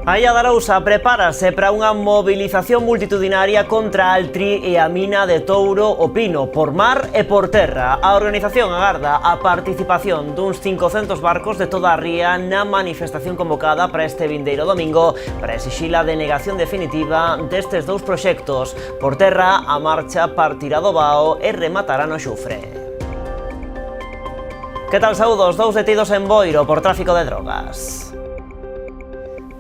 A Illa de Arousa prepárase para unha movilización multitudinaria contra Altri e a mina de Touro o Pino, por mar e por terra. A organización agarda a participación duns 500 barcos de toda a ría na manifestación convocada para este vindeiro domingo para exixir a denegación definitiva destes dous proxectos. Por terra, a marcha partirá do Bao e rematará no Xufre. Que tal, saúdos? Dous detidos en Boiro por tráfico de drogas.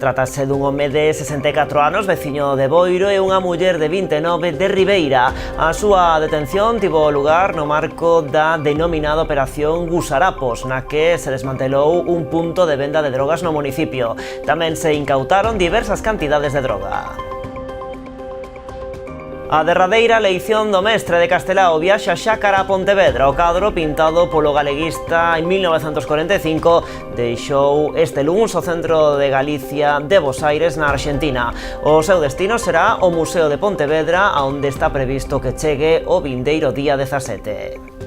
Trátase dun home de 64 anos, veciño de Boiro, e unha muller de 29 de Ribeira. A súa detención tivo lugar no marco da denominada Operación Gusarapos, na que se desmantelou un punto de venda de drogas no municipio. Tamén se incautaron diversas cantidades de droga. A derradeira eleición do mestre de Castelao viaxa xa cara a Pontevedra. O cadro, pintado polo galeguista en 1945, deixou este luns o centro de Galicia de Bos Aires, na Arxentina. O seu destino será o Museo de Pontevedra, onde está previsto que chegue o vindeiro día 17.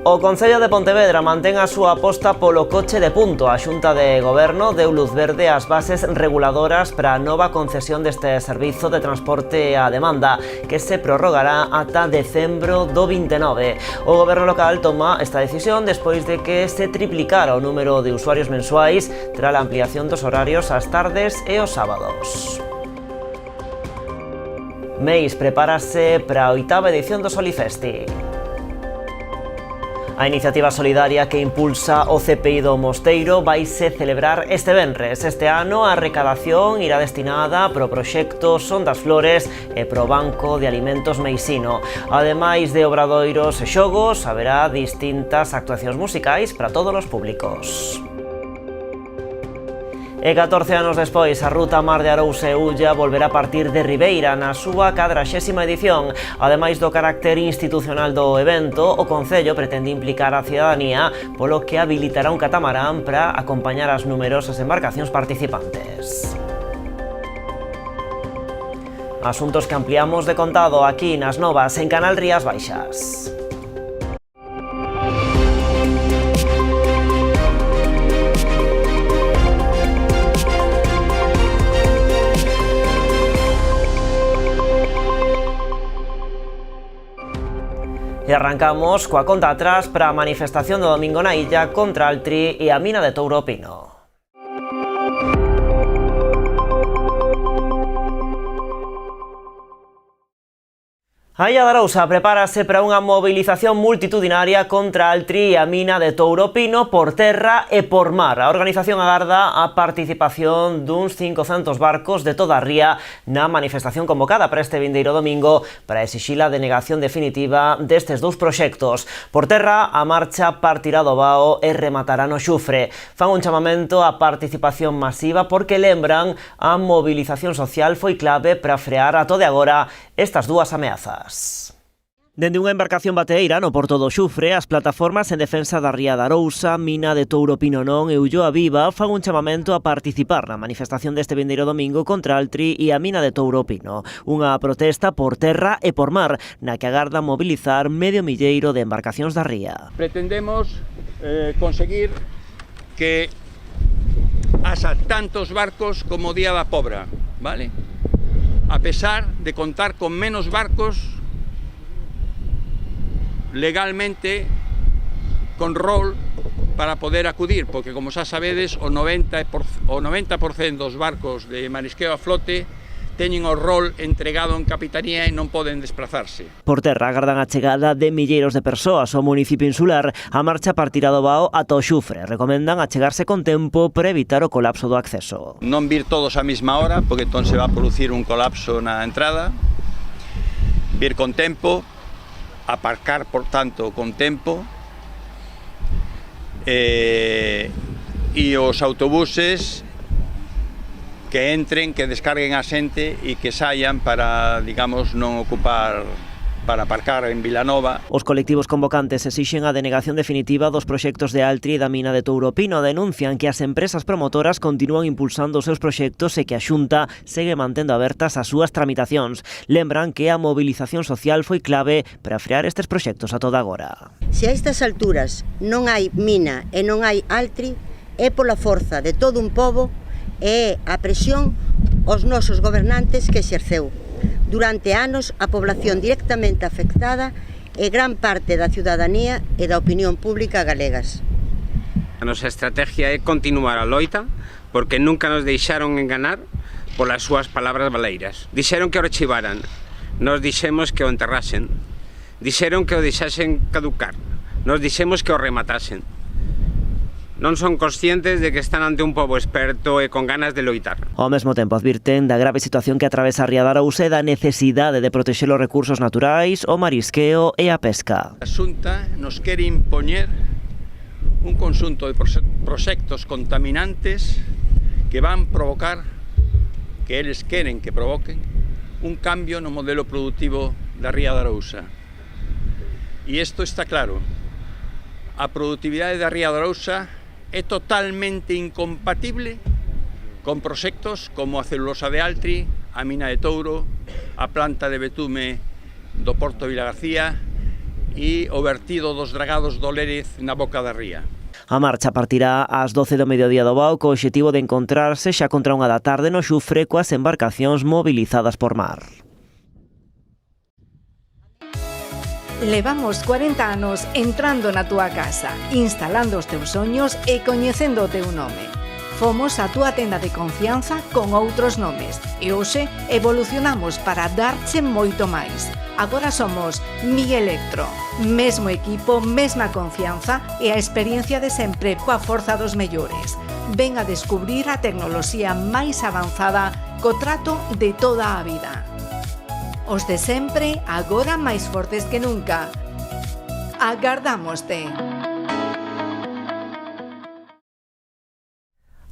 O Concello de Pontevedra mantén a súa aposta polo coche de punto. A Xunta de Goberno deu luz verde ás bases reguladoras para a nova concesión deste servizo de transporte á demanda, que se prorrogará ata decembro do 29. O Goberno local toma esta decisión despois de que se triplicara o número de usuarios mensuais tras a ampliación dos horarios ás tardes e os sábados. Meis prepárase para a 8ª edición do Solifesti. A iniciativa solidaria que impulsa o CPI do Mosteiro vaise celebrar este venres. Este ano a recadación irá destinada pro proxecto Son das Flores e pro Banco de Alimentos Meisino. Ademais de obradoiros e xogos, haberá distintas actuacións musicais para todos os públicos. E 14 anos despois, a ruta Mar de Arousa e Ulla volverá a partir de Ribeira na súa 40ª edición. Ademais do carácter institucional do evento, o Concello pretende implicar a cidadanía, polo que habilitará un catamarán para acompañar as numerosas embarcacións participantes. Asuntos que ampliamos de contado aquí nas Novas en Canal Rías Baixas. E arrancamos coa conta atrás para a manifestación do domingo na illa contra Altri e a mina de Touro o Pino. A Illa de Arousa prepárase para unha movilización multitudinaria contra Altri e a mina de Touro o Pino por terra e por mar. A organización agarda a participación duns 500 barcos de toda a ría na manifestación convocada para este vindeiro domingo para exixir a denegación definitiva destes dous proxectos. Por terra, a marcha partirá do Bao e rematará no Xufre. Fan un chamamento á participación masiva porque lembran a mobilización social foi clave para frear a todo agora estas dúas ameazas. Dende unha embarcación bateeira no porto do Xufre, as plataformas en defensa da ría de Arousa, mina de Touro o Pino non e Ulloa Viva fan un chamamento a participar na manifestación deste vindeiro domingo contra Altri e a mina de Touro o Pino. Unha protesta por terra e por mar, na que agardan mobilizar medio milleiro de embarcacións da ría. Pretendemos conseguir que haxa tantos barcos como o Día da Pobra, vale? A pesar de contar con menos barcos legalmente con rol para poder acudir, porque como xa sabedes, o 90% dos barcos de marisqueo a flote teñen o rol entregado en capitanía e non poden desplazarse. Por terra agardan a chegada de milleiros de persoas ao municipio insular. A marcha partirá do Bao ata o Xufre. Recomendan achegarse con tempo para evitar o colapso do acceso. Non vir todos á mesma hora, porque entón se va a producir un colapso na entrada. Vir con tempo, aparcar, por tanto, con tempo. E os autobuses que entren, que descarguen a xente e que saian para, digamos, non ocupar, para aparcar en Vilanova. Os colectivos convocantes exixen a denegación definitiva dos proxectos de Altri e da mina de Touro o Pino. Denuncian que as empresas promotoras continúan impulsando os seus proxectos e que a Xunta segue mantendo abertas as súas tramitacións. Lembran que a mobilización social foi clave para frear estes proxectos a toda agora. Se a estas alturas non hai mina e non hai Altri, é pola forza de todo un pobo e a presión aos nosos gobernantes que exerceu. Durante anos, a población directamente afectada e gran parte da ciudadanía e da opinión pública galegas. A nosa estrategia é continuar a loita porque nunca nos deixaron enganar polas súas palabras baleiras. Dixeron que o archivaran, nos dixemos que o enterrasen, dixeron que o deixasen caducar, nos dixemos que o rematasen. Non son conscientes de que están ante un pobo experto e con ganas de loitar. Ao mesmo tempo advirten da grave situación que atravesa a ría de Arouse e da necesidade de protexer os recursos naturais, o marisqueo e a pesca. A Xunta nos quere impoñer un conxunto de proxectos contaminantes que van provocar, que eles queren que provoquen, un cambio no modelo productivo da ría de Arousa. E isto está claro. A productividade da ría de Arousa é totalmente incompatible con proxectos como a celulosa de Altri, a mina de Touro, a planta de betume do Porto Vilagarcía e o vertido dos dragados do Lérez na boca da ría. A marcha partirá ás 12 do mediodía do Bao co obxectivo de encontrarse xa contra 1 da tarde no Xufre coas embarcacións movilizadas por mar. Levamos 40 anos entrando na túa casa, instalando os teus soños e coñecendo o teu nome. Fomos a túa tenda de confianza con outros nomes e hoxe evolucionamos para darche moito máis. Agora somos Mi Electro, mesmo equipo, mesma confianza e a experiencia de sempre coa forza dos mellores. Ven a descubrir a tecnoloxía máis avanzada co trato de toda a vida. Os de sempre, agora máis fortes que nunca. Agardámoste.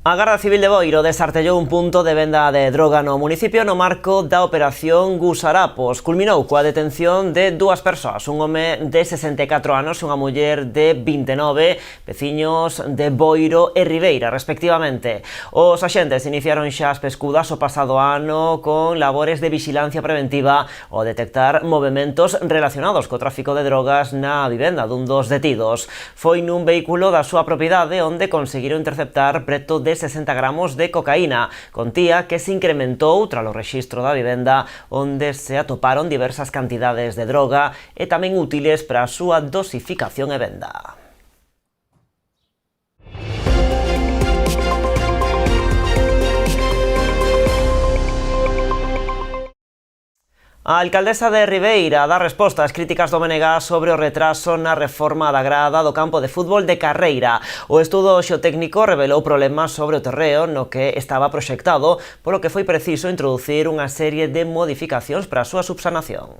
A Garda Civil de Boiro desartellou un punto de venda de droga no municipio no marco da operación Gusarapos. Culminou coa detención de 2 persoas, un home de 64 anos e unha muller de 29, veciños de Boiro e Ribeira, respectivamente. Os axentes iniciaron xa as pescudas o pasado ano con labores de vixilancia preventiva ao detectar movementos relacionados co tráfico de drogas na vivenda dun dos detidos. Foi nun vehículo da súa propiedade onde conseguiron interceptar preto de 60 gramos de cocaína, contía que se incrementou tras o rexistro da vivenda onde se atoparon diversas cantidades de droga e tamén útiles para a súa dosificación e venda. A alcaldesa de Ribeira dá resposta ás críticas do BNG sobre o retraso na reforma da grada do campo de fútbol de Carreira. O estudo xeotécnico revelou problemas sobre o terreo no que estaba proxectado, polo que foi preciso introducir unha serie de modificacións para a súa subsanación.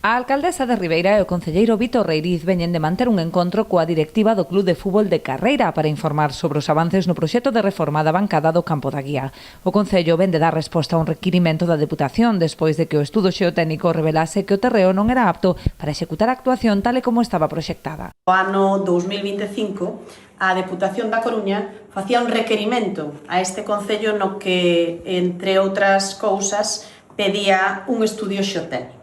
A alcaldesa de Ribeira e o concelleiro Vítor Reiriz veñen de manter un encontro coa directiva do Club de Fútbol de Carreira para informar sobre os avances no proxecto de reforma da bancada do campo da Guía. O concello vende dar resposta a un requirimento da Deputación despois de que o estudo xeotécnico revelase que o terreo non era apto para executar a actuación tal e como estaba proxectada. No ano 2025, a Deputación da Coruña facía un requerimento a este concello no que, entre outras cousas, pedía un estudio xeotécnico.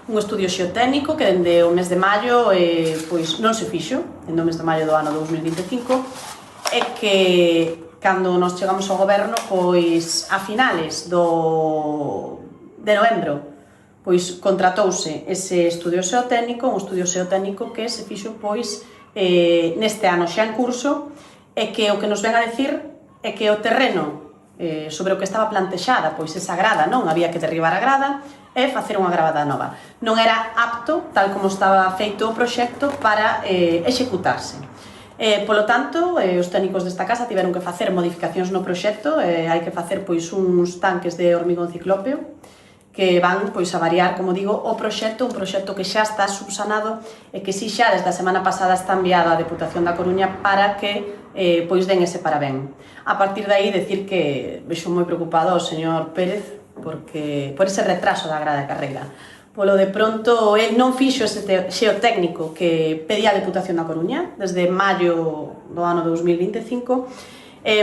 Un estudio xeotécnico que dende o mes de maio pois non se fixo, dende o mes de maio do ano 2025, e que cando nos chegamos ao goberno, pois a finales de novembro, pois contratouse ese estudio xeotécnico, un estudio xeotécnico que se fixo pois neste ano xa en curso, e que o que nos ven a decir é que o terreno sobre o que estaba plantexada, pois esa grada, non había que derribar a grada e facer unha gravada nova. Non era apto, tal como estaba feito o proxecto, para executarse. Polo tanto, os técnicos desta casa tiveron que facer modificacións no proxecto, hai que facer pois uns tanques de hormigón ciclópeo que van pois a variar, como digo, o proxecto, un proxecto que xa está subsanado e que si xa desde a semana pasada está enviado á Deputación da Coruña para que pois den ese parabén. A partir de aí, decir que vexo moi preocupado ao señor Pérez porque por ese retraso da grada de Carreira. Polo de pronto, el non fixo ese xeotécnico que pedía a Deputación da Coruña desde maio do ano 2025.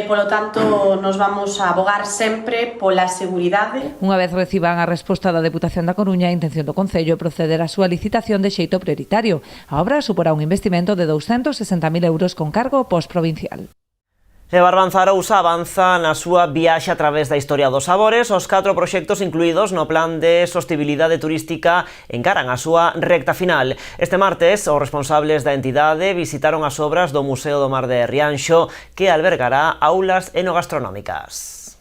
Polo tanto, nos vamos a abogar sempre pola seguridade. Unha vez reciban a resposta da Deputación da Coruña, a intención do Concello é proceder á súa licitación de xeito prioritario. A obra suporá un investimento de 260.000 euros con cargo postprovincial. E Barbanza Arousa avanza na súa viaxe a través da historia dos sabores. Os 4 proxectos incluídos no plan de sostibilidade turística encaran a súa recta final. Este martes, os responsables da entidade visitaron as obras do Museo do Mar de Rianxo, que albergará aulas enogastronómicas.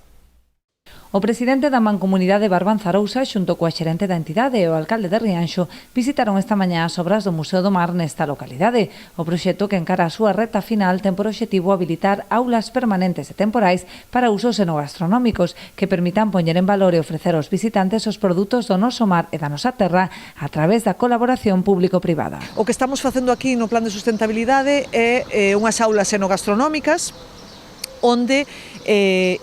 O presidente da Mancomunidade Barbanza Arousa xunto coa xerente da entidade e o alcalde de Rianxo visitaron esta mañá as obras do Museo do Mar nesta localidade. O proxecto que encara a súa reta final ten por obxectivo habilitar aulas permanentes e temporais para usos enogastronómicos que permitan poñer en valor e ofrecer aos visitantes os produtos do noso mar e da nosa terra a través da colaboración público-privada. O que estamos facendo aquí no plan de sustentabilidade é unhas aulas enogastronómicas onde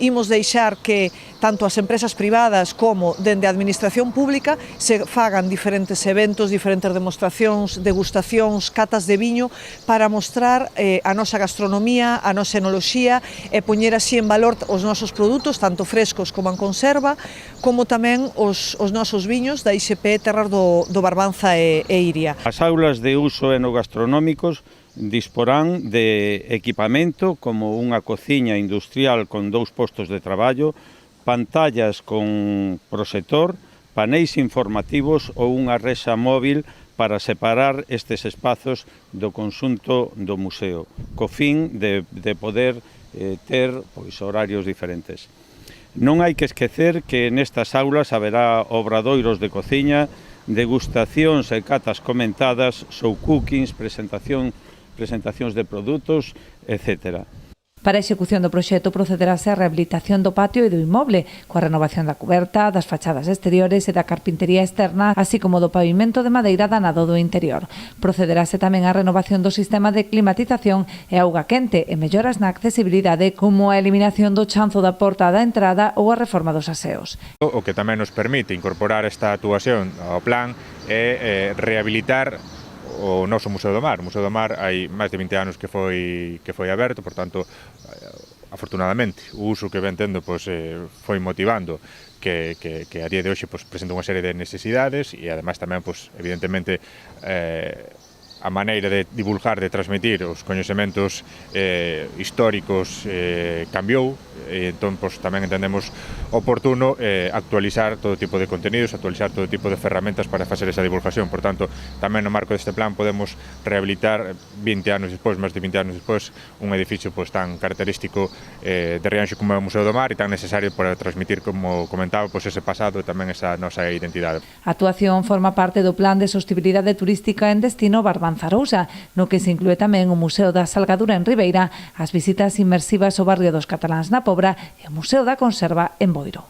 imos deixar que tanto as empresas privadas como dende a administración pública se fagan diferentes eventos, diferentes demostracións, degustacións, catas de viño para mostrar a nosa gastronomía, a nosa enoloxía e poñer así en valor os nosos produtos, tanto frescos como en conserva, como tamén os nosos viños da ISP Terras do Barbanza e Iria. As aulas de uso enogastronómicos disporán de equipamento como unha cociña industrial con 2 postos de traballo, pantallas con proxector, paneis informativos ou unha rexa móvil para separar estes espazos do conxunto do museo, co fin de poder ter horarios diferentes. Non hai que esquecer que nestas aulas haberá obradoiros de cociña, degustacións e catas comentadas, show cookings, presentacións de produtos, etc. Para a execución do proxecto procederase á rehabilitación do patio e do inmoble, coa renovación da cuberta, das fachadas exteriores e da carpintería externa, así como do pavimento de madeira danado do interior. Procederase tamén á renovación do sistema de climatización e auga quente e melloras na accesibilidade, como a eliminación do chanzo da porta da entrada ou a reforma dos aseos. O que tamén nos permite incorporar esta actuación ao plan é rehabilitar o noso Museo do Mar. O Museo do Mar hai máis de 20 anos que foi aberto, por tanto, afortunadamente, o uso que ben tendo foi motivando que a día de hoxe presenta unha serie de necesidades e ademais tamén, evidentemente, a maneira de divulgar, de transmitir os coñecementos históricos cambiou, e entón tamén entendemos oportuno actualizar todo tipo de contenidos, actualizar todo tipo de ferramentas para facer esa divulgación. Por tanto, tamén no marco deste plan podemos rehabilitar 20 anos despois, máis de 20 anos despois, un edificio tan característico de Rianxo como é o Museo do Mar e tan necesario para transmitir, como comentaba, ese pasado e tamén esa nosa identidade. A actuación forma parte do plan de sostibilidade turística en destino Barbanza Arousa, no que se inclúe tamén o Museo da Salgadura en Ribeira, as visitas inmersivas ao barrio dos Cataláns na Pobra e o Museo da Conserva en Boiro.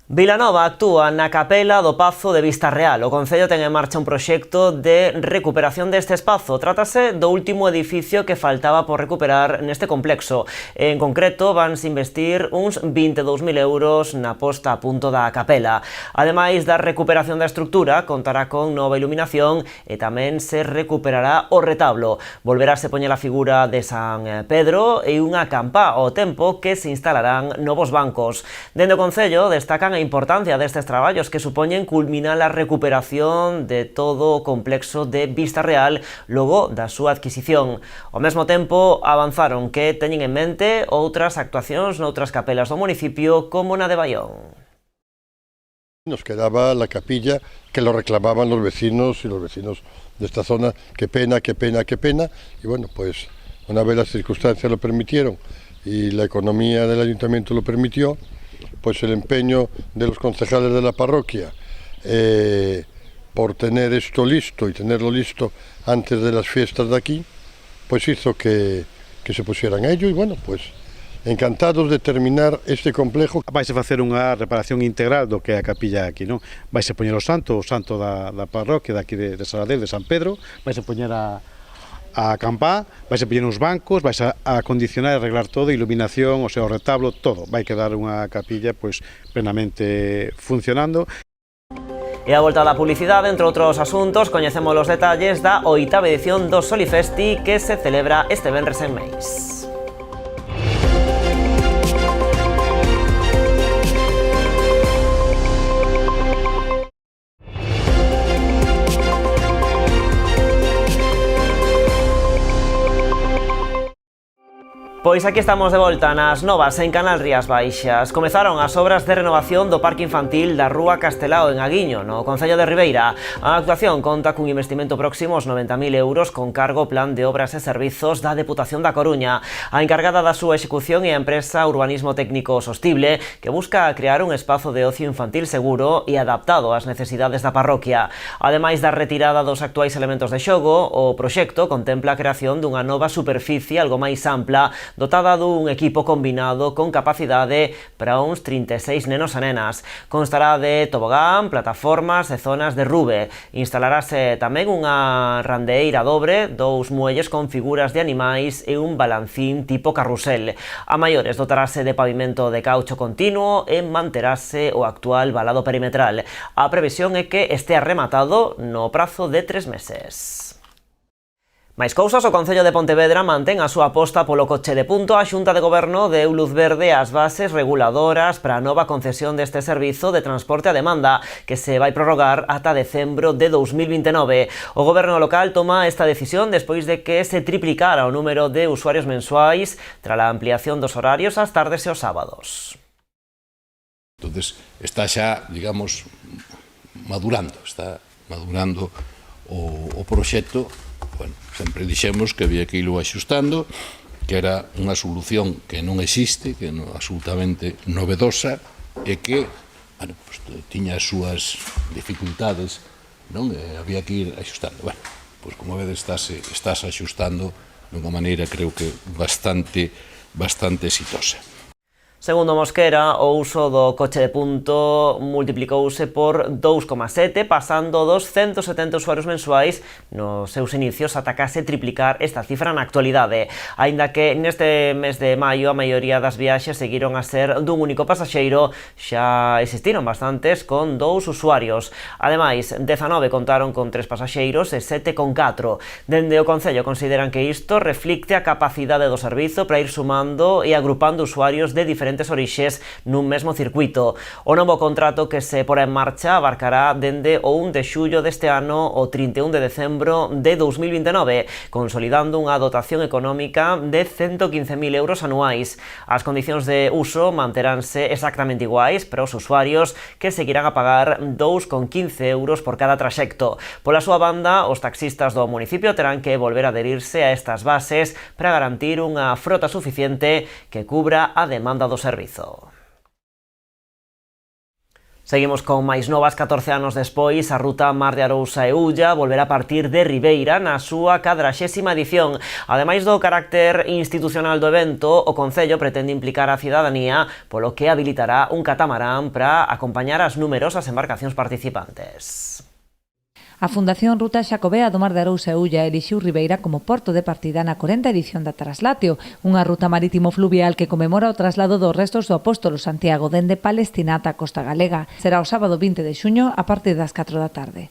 Vilanova actúa na capela do Pazo de Vista Real. O Concello ten en marcha un proxecto de recuperación deste espazo. Trátase do último edificio que faltaba por recuperar neste complexo. En concreto, vanse investir uns 22.000 euros na posta a punto da capela. Ademais da recuperación da estrutura, contará con nova iluminación e tamén se recuperará o retablo. Volverase poñer a figura de San Pedro e unha campa ao tempo que se instalarán novos bancos. Dende o Concello destacan a importancia destes traballos que supoñen culminar a recuperación de todo o complexo de Vista Real logo da súa adquisición. Ao mesmo tempo, avanzaron que teñen en mente outras actuacións noutras capelas do municipio como na de Baión. Nos quedaba la capilla que lo reclamaban los vecinos y los vecinos de esta zona. Qué pena, qué pena, qué pena. Y bueno, pues una vez las circunstancias lo permitieron y la economía del ayuntamiento lo permitió, pues el empeño de los concejales de la parroquia por tener esto listo y tenerlo listo antes de las fiestas de aquí, pues hizo que se pusieran a ello y bueno, pues encantados de terminar este complejo. Vaise facer unha reparación integral do que é a capilla aquí, non? Vaise poñer o santo da parroquia daqui de Saladell, de San Pedro, vaise poñer a campá, vaise poñer uns bancos, vaise a acondicionar e arreglar todo, iluminación, o retablo, todo. Vai quedar unha capilla plenamente funcionando. E a volta da publicidade, entre outros asuntos, coñecemos os detalles da 8ª edición do Solifesti que se celebra este venres en Meis. Pois aquí estamos de volta nas novas en Canal Rías Baixas. Comezaron as obras de renovación do Parque Infantil da Rúa Castelao en Aguiño, no Concello de Ribeira. A actuación conta cun investimento próximo aos 90.000 euros con cargo ao Plan de Obras e Servizos da Deputación da Coruña. A encargada da súa execución é a empresa Urbanismo Técnico Sostible, que busca crear un espazo de ocio infantil seguro e adaptado ás necesidades da parroquia. Ademais da retirada dos actuais elementos de xogo, o proxecto contempla a creación dunha nova superficie algo máis ampla, dotada dun equipo combinado con capacidade para uns 36 nenos e nenas. Constará de tobogán, plataformas e zonas de rube. Instalarase tamén unha randeira dobre, dous muelles con figuras de animais e un balancín tipo carrusel. A maiores dotarase de pavimento de caucho continuo e manterase o actual valado perimetral. A previsión é que estea rematado no prazo de 3 meses. Máis cousas, o Concello de Pontevedra mantén a súa aposta polo coche de punto. A Xunta de Goberno deu luz verde ás bases reguladoras para a nova concesión deste servizo de transporte a demanda, que se vai prorrogar ata decembro de 2029. O Goberno local toma esta decisión despois de que se triplicara o número de usuarios mensuais tras a ampliación dos horarios ás tardes e os sábados. Entonces, está xa, digamos, madurando o proxecto. Bueno, sempre dixemos que había que irlo axustando, que era unha solución que non existe, que é absolutamente novedosa e que, bueno, pues, tiña as súas dificultades, non? Había que ir axustando. Bueno, pues, como vedes, estás axustando de unha maneira, creo que, bastante exitosa. Segundo Mosquera, o uso do coche de punto multiplicouse por 2,7, pasando dos 170 usuarios mensuais nos seus inicios ata case triplicar esta cifra na actualidade. Aínda que neste mes de maio a maioría das viaxes seguiron a ser dun único pasaxeiro, xa existiron bastantes con 2 usuarios. Ademais, 19 contaron con 3 pasaxeiros e 7 con 4. Dende o Concello consideran que isto reflicte a capacidade do servizo para ir sumando e agrupando usuarios de diferentes orixes nun mesmo circuito. O novo contrato que se porá en marcha abarcará dende o 1 de xullo deste ano ao 31 de decembro de 2029, consolidando unha dotación económica de 115.000 euros anuais. As condicións de uso manteránse exactamente iguais para os usuarios, que seguirán a pagar 2,15 euros por cada traxecto. Pola súa banda, os taxistas do municipio terán que volver a adherirse a estas bases para garantir unha frota suficiente que cubra a demanda do servizo. Seguimos con máis novas. 14 anos despois, a ruta Mar de Arousa e Ulla volverá a partir de Ribeira na súa 40ª edición. Ademais do carácter institucional do evento, o Concello pretende implicar a cidadanía, polo que habilitará un catamarán para acompañar as numerosas embarcacións participantes. A Fundación Ruta Xacobea do Mar de Arousa e Ulla elixiu Ribeira como porto de partida na 40ª edición da Traslatio, unha ruta marítimo fluvial que conmemora o traslado dos restos do apóstolo Santiago dende Palestina ata a costa galega. Será o sábado 20 de xuño a partir das 4 da tarde.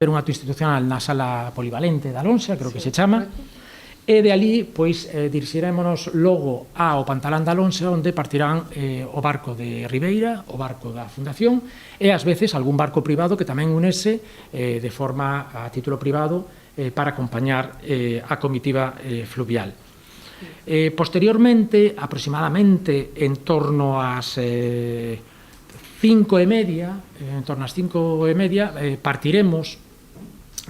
Un acto institucional na sala polivalente da Lonxa, creo que se chama, e de ali, pois, dirixiremos logo ao Pantalán da Lonxa, onde partirán o barco de Ribeira, o barco da Fundación, e ás veces algún barco privado que tamén unese de forma a título privado para acompañar a comitiva fluvial. Posteriormente, aproximadamente en torno ás 5:30, partiremos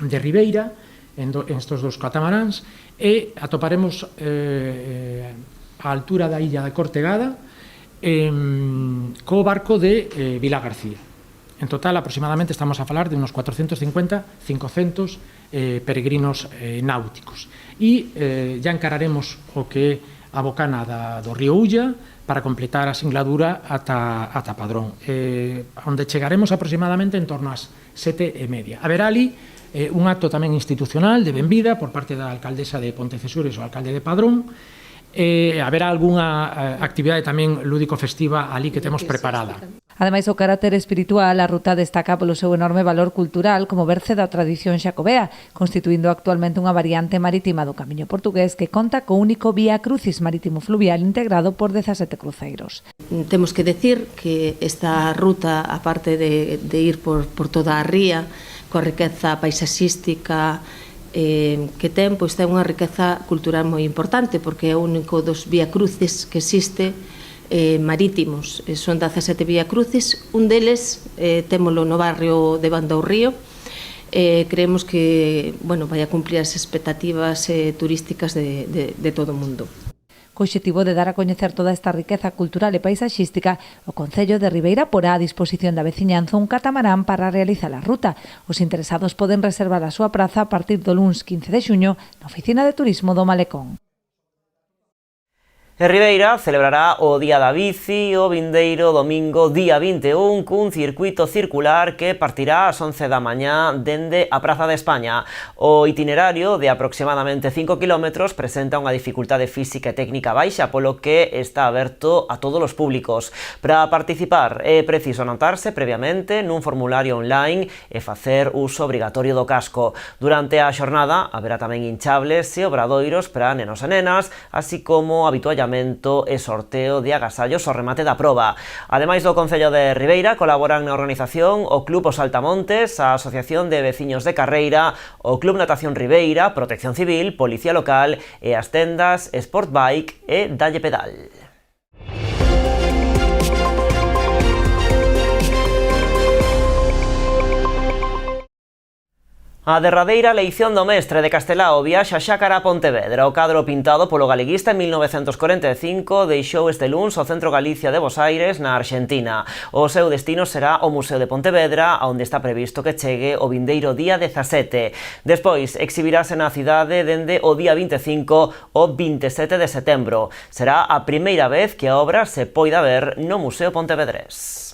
de Ribeira en estos dos catamaráns e atoparemos a altura da illa de Cortegada co barco de Vila García. En total, aproximadamente, estamos a falar de unos 450-500 peregrinos náuticos. E ya encararemos o que é a bocana do río Ulla para completar a singladura ata Padrón, onde chegaremos aproximadamente en torno ás 7:30. Haberá ali un acto tamén institucional de benvida por parte da alcaldesa de Pontecesures e o alcalde de Padrón. Haberá algunha actividade tamén lúdico-festiva ali que temos preparada. Ademais, o carácter espiritual, a ruta destaca polo seu enorme valor cultural como berce da tradición xacobea, constituindo actualmente unha variante marítima do Camiño Portugués que conta co único vía crucis marítimo fluvial integrado por 17 cruceiros. Temos que decir que esta ruta, aparte de ir por toda a ría, coa riqueza paisaxística que ten, pois ten unha riqueza cultural moi importante, porque é o único dos viacrucis que existe marítimos. Son 17 viacrucis, un deles témolo no barrio de Banda ao Río. Creemos que vai a cumplir as expectativas turísticas de todo o mundo. Co obxectivo de dar a coñecer toda esta riqueza cultural e paisaxística, o Concello de Ribeira porá a disposición da veciñanza un catamarán para realizar a ruta. Os interesados poden reservar a súa praza a partir do luns 15 de xuño na Oficina de Turismo do Malecón. E Ribeira celebrará o Día da Bici o vindeiro domingo día 21 cun circuito circular que partirá ás 11 da mañá dende a Praza de España. O itinerario de aproximadamente 5 km presenta unha dificultade física e técnica baixa, polo que está aberto a todos os públicos. Para participar é preciso anotarse previamente nun formulario online e facer uso obrigatorio do casco. Durante a xornada haberá tamén hinchables e obradoiros para nenos e nenas, así como habitualmente e sorteo de agasallos ao remate da proba. Ademais do Concello de Ribeira, colaboran na organización o Club Os Altamontes, a Asociación de Veciños de Carreira, o Club Natación Ribeira, Protección Civil, Policía Local e as tendas Sport Bike e Dalle Pedal. A derradeira eleición do mestre de Castelao viaxa xa cara a Pontevedra. O cadro pintado polo galeguista en 1945 deixou este luns o Centro Galicia de Bos Aires na Arxentina. O seu destino será o Museo de Pontevedra, onde está previsto que chegue o vindeiro día 17. Despois, exhibirase na cidade dende o día 25 ao 27 de setembro. Será a primeira vez que a obra se poida ver no Museo Pontevedrés.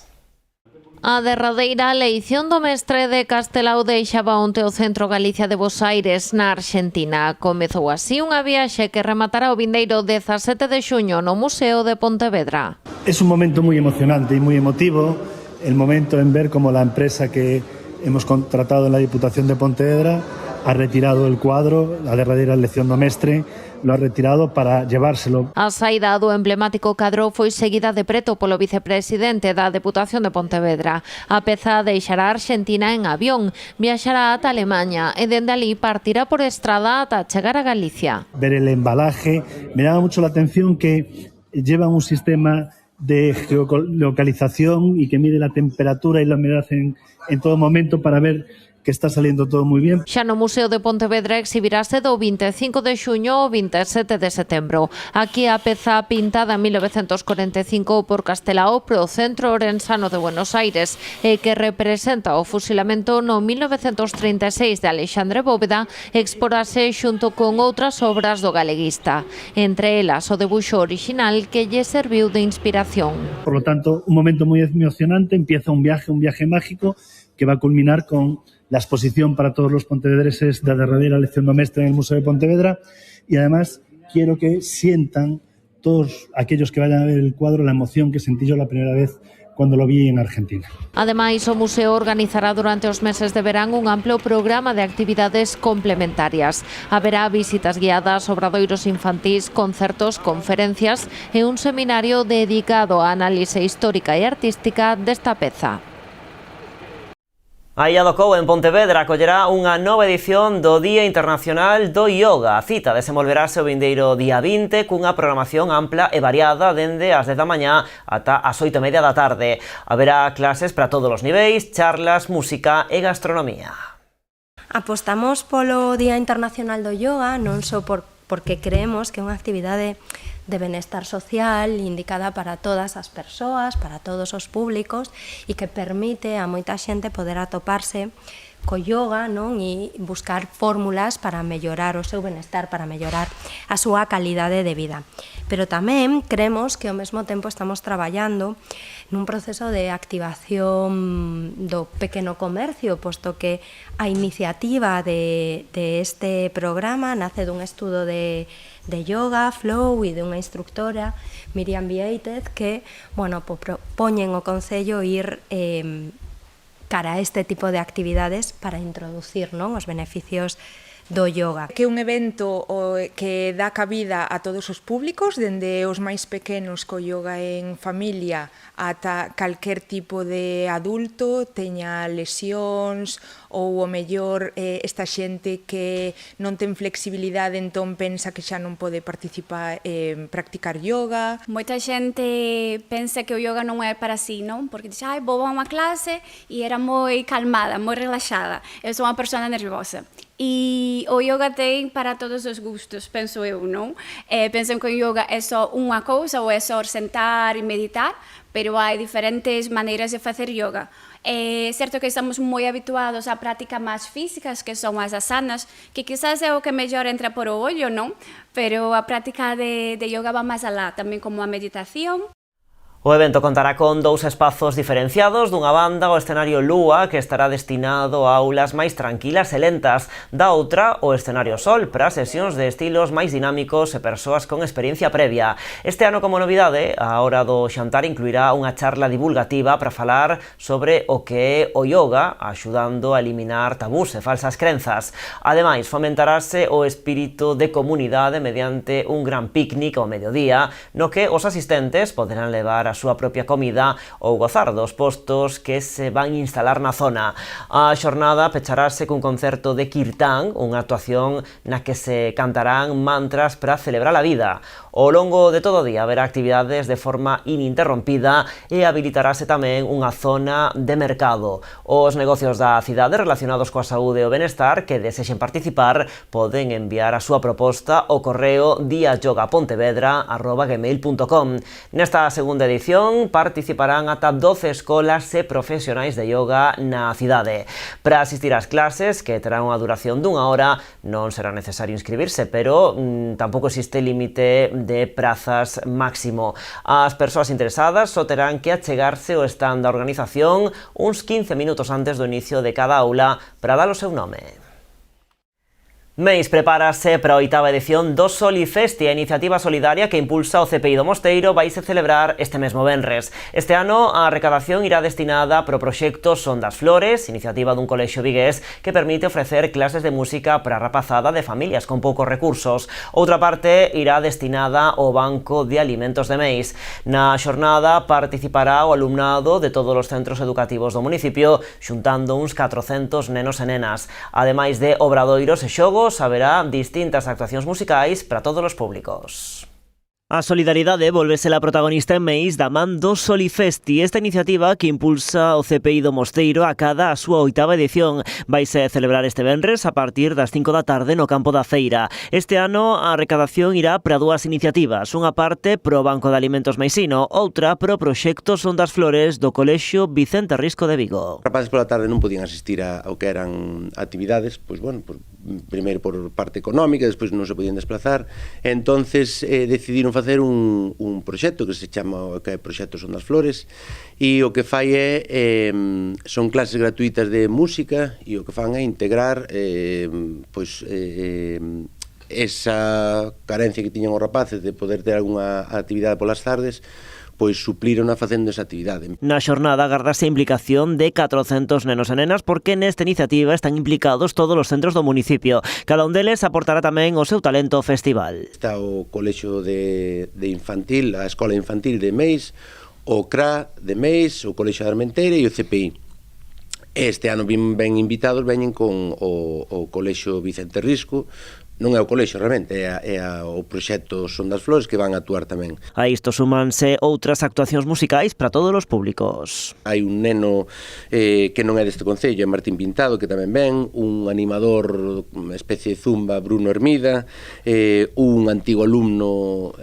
A derradeira eleición do mestre de Castelao deixaba onte o Centro Galicia de Bos Aires na Arxentina. Comezou así unha viaxe que rematará o vindeiro 17 de xuño no Museo de Pontevedra. Es un momento moi emocionante e moi emotivo, el momento en ver como la empresa que hemos contratado en la Diputación de Pontevedra ha retirado el cuadro, a derradeira elección do mestre, lo ha retirado para llevárselo. A saída do emblemático cadro foi seguida de preto polo vicepresidente da Deputación de Pontevedra. A peza deixará a Arxentina en avión, viaxará ata Alemaña e dende ali partirá por estrada ata chegar a Galicia. Ver el embalaje, me llama mucho la atención que lleva un sistema de geolocalización y que mide la temperatura y la humedad en todo momento para ver que está saliendo todo moi bien. Xa no Museo de Pontevedra exhibirase do 25 de xuño ao 27 de setembro. Aquí a peza pintada en 1945 por Castelao pro Centro Orensano de Buenos Aires e que representa o fusilamento no 1936 de Alexandre Bóveda exporase xunto con outras obras do galeguista, entre elas o debuxo original que lle serviu de inspiración. Por lo tanto, un momento moi emocionante, empieza un viaje mágico que va a culminar con la exposición para todos los pontevedreses de la derradeira elección do mestre en el Museo de Pontevedra y además quiero que sientan todos aquellos que vayan a ver el cuadro la emoción que sentí yo la primera vez cuando lo vi en Argentina. Ademais, o museo organizará durante os meses de verán un amplo programa de actividades complementarias. Haberá visitas guiadas, obradoiros infantís, concertos, conferencias e un seminario dedicado á análise histórica e artística desta peza. A Illa do Cou en Pontevedra acollerá unha nova edición do Día Internacional do Yoga. A cita desenvolverase o vindeiro día 20 cunha programación ampla e variada dende as 10 da mañá ata as 8:30 da tarde. Haberá clases para todos os niveis, charlas, música e gastronomía. Apostamos polo Día Internacional do Yoga non só porque creemos que é unha actividade de benestar social indicada para todas as persoas, para todos os públicos e que permite a moita xente poder atoparse co yoga, non? E buscar fórmulas para mellorar o seu benestar, para mellorar a súa calidade de vida. Pero tamén creemos que ao mesmo tempo estamos traballando nun proceso de activación do pequeno comercio, posto que a iniciativa de este programa nace dun estudo de yoga, flow e de unha instructora, Miriam Vieitez, que poñen o Concello ir cara a este tipo de actividades para introducir os beneficios do yoga. Que é un evento que dá cabida a todos os públicos, dende os máis pequenos co yoga en familia ata calquer tipo de adulto, teña lesións ou o mellor esta xente que non ten flexibilidade, entón pensa que xa non pode participar practicar yoga. Moita xente pensa que o yoga non é para si, non? Porque dixe, vou a unha clase e era moi calmada, moi relaxada. Eu sou unha persona nerviosa. E o yoga ten para todos os gustos, penso eu, non? Pensam que o yoga é só unha cousa ou é só sentar e meditar, pero hai diferentes maneiras de facer yoga. É certo que estamos moi habituados a prácticas máis físicas, que son as asanas, que quizás é o que mellor entra por o ollo, non? Pero a práctica de yoga va máis alá, tamén como a meditación. O evento contará con 2 espazos diferenciados, dunha banda o escenario Lúa, que estará destinado a aulas máis tranquilas e lentas, da outra o escenario Sol, para sesións de estilos máis dinámicos e persoas con experiencia previa. Este ano, como novidade, a hora do xantar incluirá unha charla divulgativa para falar sobre o que é o yoga, axudando a eliminar tabús e falsas crenzas. Ademais, fomentarase o espírito de comunidade mediante un gran picnic ao mediodía, no que os asistentes poderán levar a súa propia comida ou gozar dos postos que se van instalar na zona. A xornada pecharase cun concerto de kirtán, unha actuación na que se cantarán mantras para celebrar a vida. Ao longo de todo o día haberá actividades de forma ininterrompida e habilitarase tamén unha zona de mercado. Os negocios da cidade relacionados coa saúde e o benestar que desexen participar poden enviar a súa proposta ao correo diayogapontevedra@gmail.com. Nesta segunda edición participarán ata 12 escolas e profesionais de yoga na cidade. Para asistir ás clases, que terán unha duración dunha hora, non será necesario inscribirse, pero tampouco existe límite de prazas máximo. As persoas interesadas só terán que achegarse ao stand da organización uns 15 minutos antes do inicio de cada aula para dar o seu nome. Meis prepárase para a 8ª edición do Solifest, e a iniciativa solidaria que impulsa o CPI do Mosteiro vaise celebrar este mesmo venres. Este ano a recadación irá destinada para o proxecto Son das Flores, iniciativa dun colexio vigués que permite ofrecer clases de música para a rapazada de familias con poucos recursos. Outra parte irá destinada ao Banco de Alimentos de Meis. Na xornada participará o alumnado de todos os centros educativos do municipio, xuntando uns 400 nenos e nenas. Ademais de obradoiros e xogos, haberá distintas actuacións musicais para todos os públicos. A solidaridade volvese a protagonista en Meis da man do Solifest, e esta iniciativa que impulsa o CPI do Mosteiro acada a súa 8ª edición. Vaise celebrar este venres a partir das 5 da tarde no campo da feira. Este ano a recadación irá para 2 iniciativas, unha parte pro Banco de Alimentos Meisino, outra pro proxecto Son das Flores do Colexio Vicente Risco de Vigo. Os rapaces pola tarde non podían asistir ao que eran actividades, pois bueno, primeiro por parte económica, despois non se podían desplazar, entonces decidiron facer un proxecto que se chama que é Proxecto Son das Flores, e o que fai son clases gratuitas de música, e o que fan é integrar esa carencia que tiñan os rapaces de poder ter algunha actividade polas tardes, pois supliron a facendo esa actividade. Na xornada agardase a implicación de 400 nenos e nenas, porque nesta iniciativa están implicados todos os centros do municipio. Cada un deles aportará tamén o seu talento ao festival. Está o colexio de infantil, a escola infantil de Meis, o CRA de Meis, o colexio de Armenteira e o CPI. Este ano ben invitados, veñen con o colexio Vicente Risco. Non é o colexio realmente, é o proxecto Son das Flores que van a actuar tamén. A isto sumanse outras actuacións musicais para todos os públicos. Hai un neno que non é deste concello, é Martín Pintado, que tamén ven, un animador, unha especie de zumba, Bruno Hermida, un antigo alumno,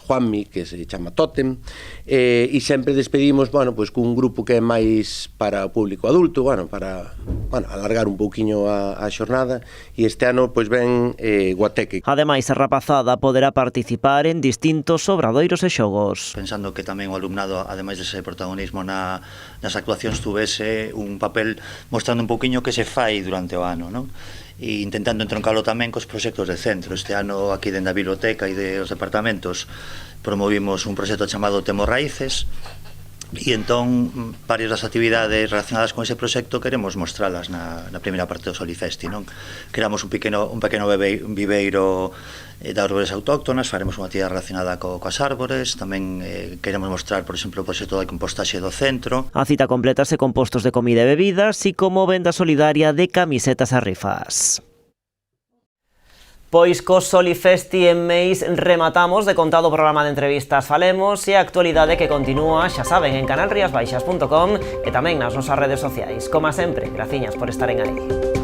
Juanmi, que se chama Tótem, e sempre despedimos, pois cun grupo que é máis para o público adulto, para alargar un pouquiño a xornada, e este ano pois ven Guateque. Ademais, a rapazada poderá participar en distintos obradoiros e xogos. Pensando que tamén o alumnado, ademais dese protagonismo nas actuacións, tuvese un papel mostrando un pouquiño que se fai durante o ano, non? E intentando entroncalo tamén cos proxectos de centro. Este ano, aquí dentro da biblioteca e dos departamentos, promovimos un proxecto chamado Temos Raíces, E entón, varias das actividades relacionadas con ese proxecto queremos mostralas na primeira parte do Solifesti, non? Creamos un pequeno viveiro de árbores autóctonas, faremos unha actividade relacionada coas árbores, tamén queremos mostrar, por exemplo, o proxecto de compostaxe do centro. A cita complétase con postos de comida e bebidas, así como venda solidaria de camisetas e rifas. Pois co Solifesti en Meis rematamos de contado o programa de entrevistas Falemos e a actualidade que continúa, xa saben, en canalriasbaixas.com e tamén nas nosas redes sociais. Como sempre, graciñas por estaren aí.